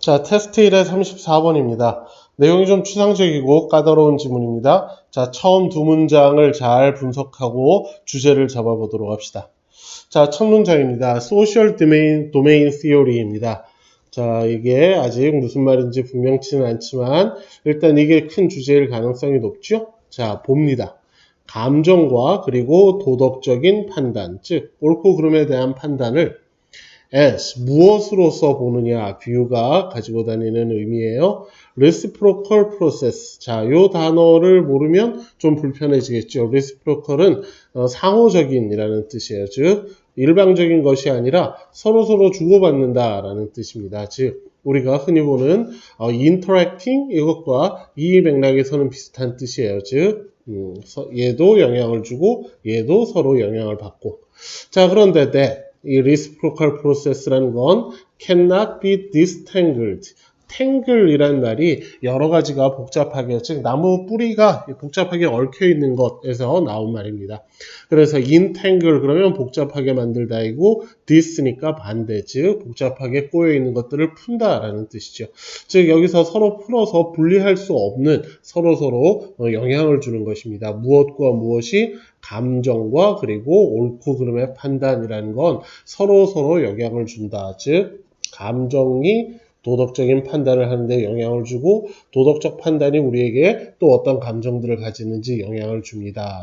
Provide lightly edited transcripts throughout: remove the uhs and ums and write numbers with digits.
자, 테스트 1의 34번입니다. 내용이 좀 추상적이고 까다로운 지문입니다. 자, 처음 두 문장을 잘 분석하고 주제를 잡아보도록 합시다. 자, 첫 문장입니다. Social Domain Theory입니다. 자, 이게 아직 무슨 말인지 분명치는 않지만 일단 이게 큰 주제일 가능성이 높죠? 자, 봅니다. 감정과 그리고 도덕적인 판단, 즉 옳고 그름에 대한 판단을 as 무엇으로서 보느냐 비유가 가지고 다니는 의미예요. reciprocal process. 자, 요 단어를 모르면 좀 불편해지겠죠. reciprocal은 상호적인이라는 뜻이에요. 즉 일방적인 것이 아니라 서로서로 주고받는다라는 뜻입니다. 즉 우리가 흔히 보는 interacting 이것과 이 맥락에서는 비슷한 뜻이에요. 즉 얘도 영향을 주고 얘도 서로 영향을 받고. 자, 그런데 이 reciprocal process라는 건 cannot be disentangled. tangle이라는 말이 여러 가지가 복잡하게, 즉 나무 뿌리가 복잡하게 얽혀 있는 것에서 나온 말입니다. 그래서 entangle 그러면 복잡하게 만들다이고 dis니까 반대, 즉 복잡하게 꼬여 있는 것들을 푼다라는 뜻이죠. 즉 여기서 서로 풀어서 분리할 수 없는 서로서로 영향을 주는 것입니다. 무엇과 무엇이 감정과 그리고 옳고 그름의 판단이라는 건 서로서로 영향을 준다. 즉 감정이 도덕적인 판단을 하는데 영향을 주고 도덕적 판단이 우리에게 또 어떤 감정들을 가지는지 영향을 줍니다.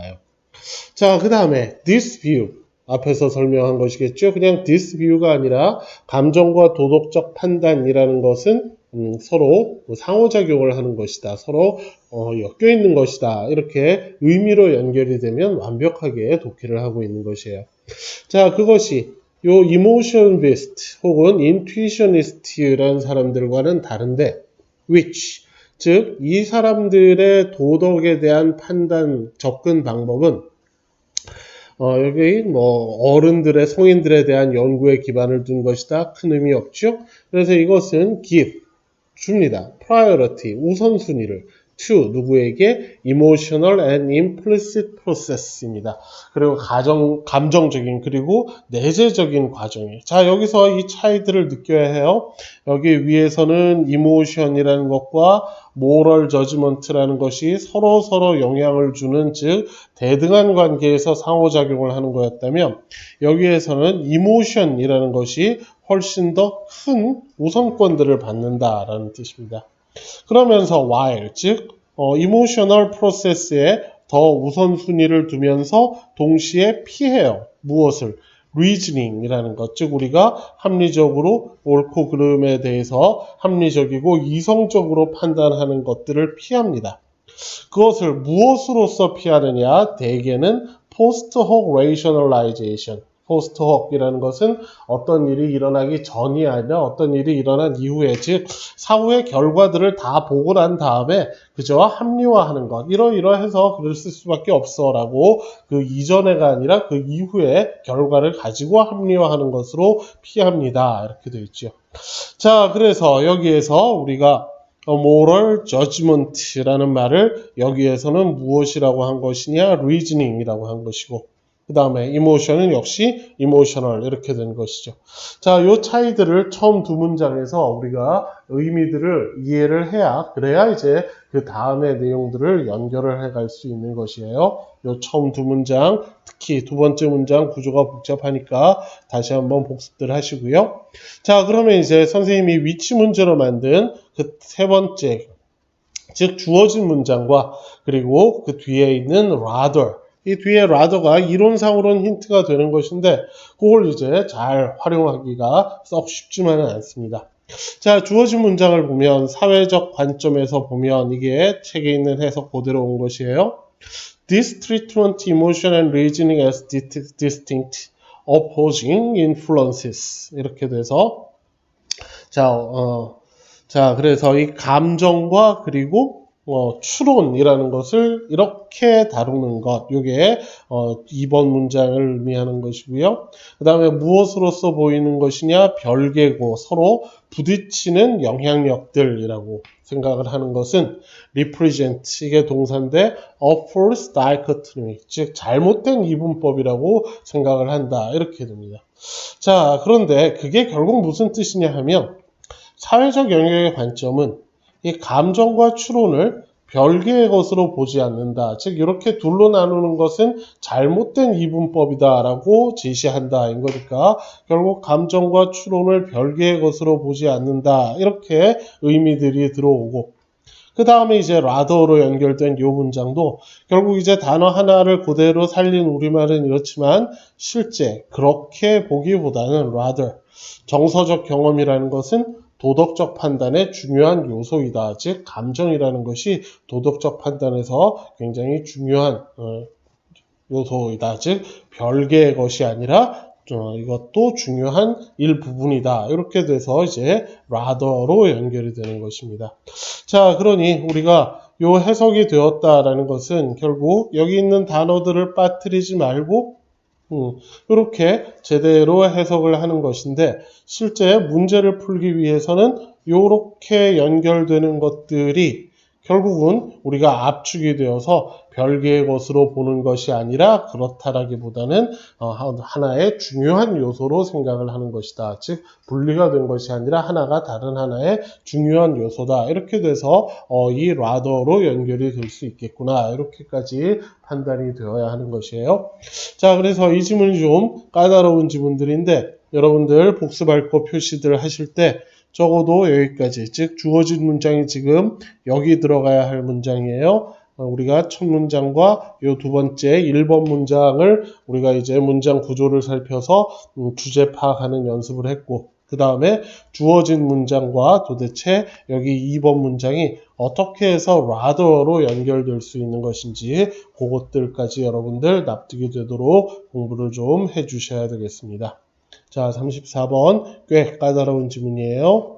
자, 그 다음에 this view 앞에서 설명한 것이겠죠. 그냥 this view가 아니라 감정과 도덕적 판단이라는 것은 서로 상호작용을 하는 것이다. 서로 엮여 있는 것이다. 이렇게 의미로 연결이 되면 완벽하게 독해를 하고 있는 것이에요. 자, 그것이 요 emotionist 혹은 intuitionist라는 사람들과는 다른데 which 즉 이 사람들의 도덕에 대한 판단 접근 방법은 여기 어른들의 성인들에 대한 연구에 기반을 둔 것이다. 큰 의미 없죠. 그래서 이것은 give 줍니다. priority 우선순위를 to 누구에게 emotional and implicit process입니다. 그리고 감정적인 그리고 내재적인 과정이에요. 자, 여기서 이 차이들을 느껴야 해요. 여기 위에서는 emotion이라는 것과 moral judgment라는 것이 서로 영향을 주는 즉 대등한 관계에서 상호작용을 하는 거였다면 여기에서는 emotion이라는 것이 훨씬 더 큰 우선권들을 받는다라는 뜻입니다. 그러면서 while 즉 emotional process에 더 우선순위를 두면서 동시에 피해요. 무엇을? reasoning이라는 것, 즉 우리가 합리적으로 옳고 그름에 대해서 합리적이고 이성적으로 판단하는 것들을 피합니다. 그것을 무엇으로서 피하느냐? 대개는 post hoc rationalization. post hoc이라는 것은 어떤 일이 일어나기 전이 아니라 어떤 일이 일어난 이후에, 즉 사후의 결과들을 다 보고 난 다음에 그저 합리화하는 것. 이러해서 그럴 수밖에 없어라고 그 이전에가 아니라 그 이후의 결과를 가지고 합리화하는 것으로 피합니다. 이렇게 되어 있죠. 자, 그래서 여기에서 우리가 moral judgment라는 말을 여기에서는 무엇이라고 한 것이냐? reasoning이라고 한 것이고 그 다음에 emotion은 역시 emotional 이렇게 된 것이죠. 자, 이 차이들을 처음 두 문장에서 우리가 의미들을 이해를 해야 그래야 이제 그 다음의 내용들을 연결을 해갈 수 있는 것이에요. 요 처음 두 문장, 특히 두 번째 문장 구조가 복잡하니까 다시 한번 복습들 하시고요. 자, 그러면 이제 선생님이 위치 문제로 만든 그 세 번째, 즉 주어진 문장과 그리고 그 뒤에 있는 rather, 이 뒤에 rather가 이론상으로는 힌트가 되는 것인데 그걸 이제 잘 활용하기가 썩 쉽지만은 않습니다. 자, 주어진 문장을 보면 사회적 관점에서 보면 이게 책에 있는 해석 그대로 온 것이에요. This treatment emotion and reasoning as distinct opposing influences 이렇게 돼서 자, 그래서 이 감정과 그리고 추론이라는 것을 이렇게 다루는 것, 이게 2번 문장을 의미하는 것이고요. 그 다음에 무엇으로서 보이는 것이냐? 별개고 서로 부딪히는 영향력들이라고 생각을 하는 것은 represent, 이게 동사인데 a false dichotomy, 즉 잘못된 이분법이라고 생각을 한다. 이렇게 됩니다. 자, 그런데 그게 결국 무슨 뜻이냐 하면 사회적 영역의 관점은 이 감정과 추론을 별개의 것으로 보지 않는다. 즉 이렇게 둘로 나누는 것은 잘못된 이분법이다라고 제시한다. 인 거니까 결국 감정과 추론을 별개의 것으로 보지 않는다. 이렇게 의미들이 들어오고 그 다음에 이제 rather로 연결된 이 문장도 결국 이제 단어 하나를 그대로 살린 우리말은 이렇지만 실제 그렇게 보기보다는 rather 정서적 경험이라는 것은 도덕적 판단의 중요한 요소이다. 즉 감정이라는 것이 도덕적 판단에서 굉장히 중요한 요소이다. 즉 별개의 것이 아니라 이것도 중요한 일부분이다. 이렇게 돼서 이제 rather로 연결이 되는 것입니다. 자, 그러니 우리가 요 해석이 되었다라는 것은 결국 여기 있는 단어들을 빠뜨리지 말고 이렇게 제대로 해석을 하는 것인데 실제 문제를 풀기 위해서는 이렇게 연결되는 것들이 결국은 우리가 압축이 되어서 별개의 것으로 보는 것이 아니라 그렇다라기보다는 하나의 중요한 요소로 생각을 하는 것이다. 즉 분리가 된 것이 아니라 하나가 다른 하나의 중요한 요소다. 이렇게 돼서 이 rather로 연결이 될 수 있겠구나. 이렇게까지 판단이 되어야 하는 것이에요. 자, 그래서 이 지문이 좀 까다로운 지문들인데 여러분들 복습할 거 표시들 하실 때 적어도 여기까지, 즉 주어진 문장이 지금 여기 들어가야 할 문장이에요. 우리가 첫 문장과 이 두 번째 1번 문장을 우리가 이제 문장 구조를 살펴서 주제 파악하는 연습을 했고 그 다음에 주어진 문장과 도대체 여기 2번 문장이 어떻게 해서 rather로 연결될 수 있는 것인지 그것들까지 여러분들 납득이 되도록 공부를 좀 해주셔야 되겠습니다. 자, 34번 꽤 까다로운 지문이에요.